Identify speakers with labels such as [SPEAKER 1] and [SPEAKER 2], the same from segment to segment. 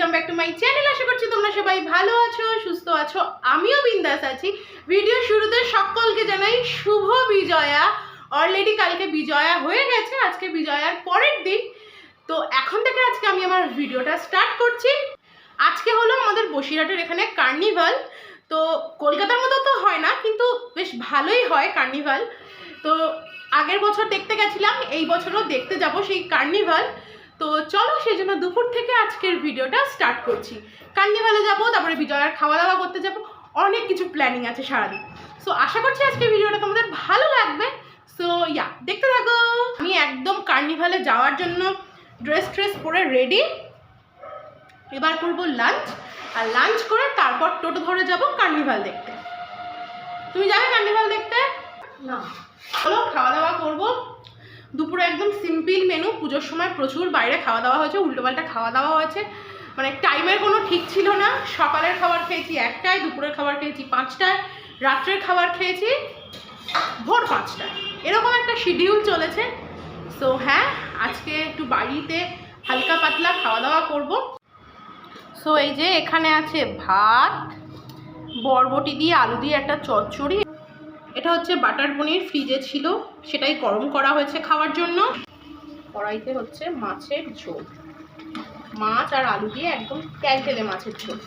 [SPEAKER 1] Welcome back to my channel. আশা করছি তোমরা সবাই ভালো আছো, সুস্থ আছো, আমিও বিন্দাস আছি। ভিডিও শুরুতে সকলকে জানাই শুভ বিজয়া। অলরেডি কালকে বিজয়া হয়ে গেছে, আজকে বিজয়ার পরের দিন। তো এখন থেকে আজকে আমি আমার ভিডিওটা স্টার্ট করছি। আজকে হলো আমাদের বসিরহাটের এখানে কার্নিভাল। তো কলকাতার মতো তো হয় না, কিন্তু বেশ ভালোই হয় কার্নিভাল। তো আগের বছর দেখতে গেছিলাম, এই বছরও দেখতে যাব সেই কার্নিভাল। তো চলো, সেই জন্য দুপুর থেকে আজকের ভিডিওটা স্টার্ট করছি। কার্নিভালে যাব, তারপরে বিজয়ার খাওয়া দাওয়া করতে যাব, অনেক কিছু প্ল্যানিং আছে সারাদিন। সো আশা করছি আজকের ভিডিওটা তোমাদের ভালো লাগবে। সো দেখতে থাকো। আমি একদম কার্নিভালে যাওয়ার জন্য ড্রেস পরে রেডি। এবার করবো লাঞ্চ, আর লাঞ্চ করে তারপর টোটো ধরে যাব কার্নিভাল দেখতে। তুমি যাবে কার্নিভাল দেখতে? না। চলো খাওয়া দাওয়া করবো। দুপুরে একদম সিম্পল মেনু। পুজোর সময় প্রচুর বাইরে খাওয়া দাওয়া হয়েছে, উল্টোপাল্টা খাওয়া দাওয়া হয়েছে, মানে টাইমের কোনো ঠিক ছিল না। সকালের খাবার খেয়েছি 1টায়, দুপুরের খাবার খেয়েছি 5টায়, রাত্রের খাবার খেয়েছি ভোর 5টায়। এরকম একটা শিডিউল চলেছে। সো হ্যাঁ, আজকে একটু বাড়িতে হালকা পাতলা খাওয়া দাওয়া করব। সো এই যে এখানে আছে ভাত, বরবটি দিয়ে আলু দিয়ে একটা চচ্চড়ি। এটা হচ্ছে বাটার পনির, ফ্রিজে ছিল, সেটাই গরম করা হয়েছে খাওয়ার জন্য। কড়াইতে হচ্ছে মাছের ঝোল, মাছ আর আলু দিয়ে একদম তেলে মাছের ঝোল।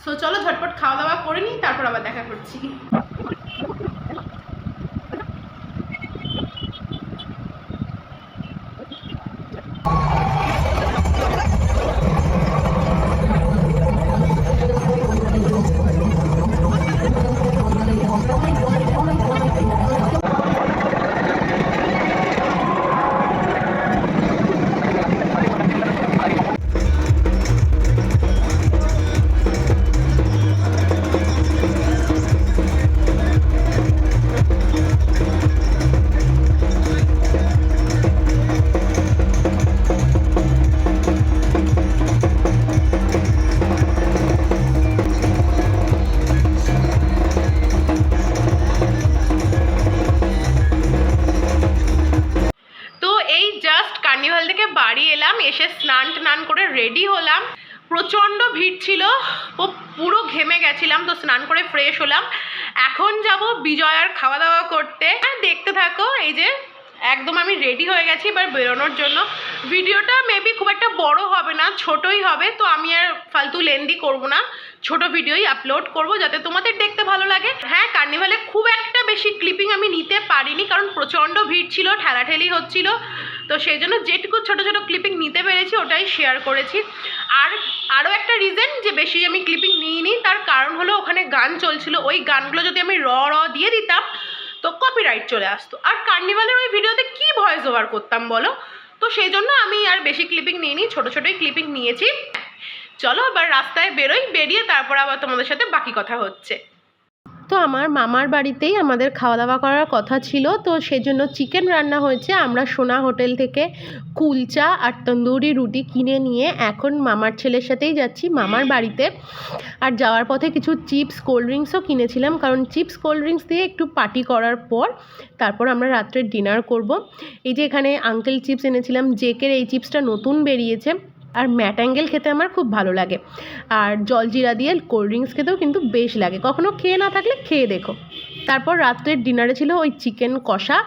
[SPEAKER 1] সো চলো ঝটপট খাওয়া দাওয়া করে নিই, তারপর আবার দেখা করছি। কার্নিভাল থেকে বাড়ি এলাম, এসে স্নান করে রেডি হলাম। প্রচণ্ড ভিড় ছিল, পুরো ঘেমে গেছিলাম। তো স্নান করে ফ্রেশ হলাম। এখন যাব বিজয়ার খাওয়া দাওয়া করতে। দেখতে থাকো। এই যে একদম আমি রেডি হয়ে গেছি এবার বেরোনোর জন্য। ভিডিওটা মেবি খুব একটা বড় হবে না, ছোটই হবে। তো আমি আর ফালতু লেন্দি করব না, ছোট ভিডিওই আপলোড করব যাতে তোমাদের দেখতে ভালো লাগে। হ্যাঁ, কার্নিভালে খুব একটা বেশি ক্লিপিং আমি নিতে পারিনি, কারণ প্রচণ্ড ভিড় ছিল, ঠেলাঠেলি হচ্ছিল। তো সেই জন্য যেটুকু ছোট ছোট ক্লিপিং নিতে পেরেছি ওটাই শেয়ার করেছি। আর আরও একটা রিজন যে বেশি আমি ক্লিপিং নিইনি, তার কারণ হলো ওখানে গান চলছিল। ওই গানগুলো যদি আমি র দিয়ে দিতাম তো কপিরাইট চলে আসতো, আর কার্নিভালের ওই ভিডিওতে কি ভয়েস ওভার করতাম বলো। তো সেই জন্য আমি আর বেশি ক্লিপিং নিইনি, ছোটো ছোটোই ক্লিপিং নিয়েছি। চলো এবার রাস্তায় বেরোই, বেরিয়ে তারপর আবার তোমাদের সাথে বাকি কথা হচ্ছে। তো আমার মামার বাড়িতেই আমাদের খাওয়া দাওয়া করার কথা ছিল, তো সেজন্য চিকেন রান্না হয়েছে। আমরা সোনা হোটেল থেকে কুলচা আর তন্দুরি রুটি কিনে নিয়ে এখন মামার ছেলের সাথেই যাচ্ছি মামার বাড়িতে। আর যাওয়ার পথে কিছু চিপস কোল্ড ড্রিঙ্কসও কিনেছিলাম, কারণ চিপস কোল্ড ড্রিঙ্কস দিয়ে একটু পার্টি করার পর তারপর আমরা রাত্রের ডিনার করব। এই যে এখানে আঙ্কেল চিপস এনেছিলাম, জেকের এই চিপসটা নতুন বেরিয়েছে। আর ম্যাটাঙ্গেল খেতে আমার খুব ভালো লাগে, আর জলজিরা দিয়ে কোল্ড ড্রিঙ্কস খেতেও কিন্তু বেশ লাগে। কখনো খেয়ে না থাকলে খেয়ে দেখো। তারপর রাত্রের ডিনারে ছিল ওই চিকেন কষা,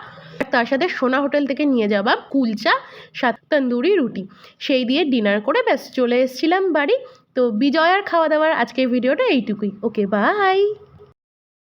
[SPEAKER 1] তার সাথে সোনা হোটেল থেকে নিয়ে যাওয়া কুলচা, সাথে তন্দুরি রুটি, সেই দিয়ে ডিনার করে ব্যাস চলে এসেছিলাম বাড়ি। তো বিজয়ার খাওয়া দাওয়ার আজকের ভিডিওটা এইটুকুই। ওকে, বাই।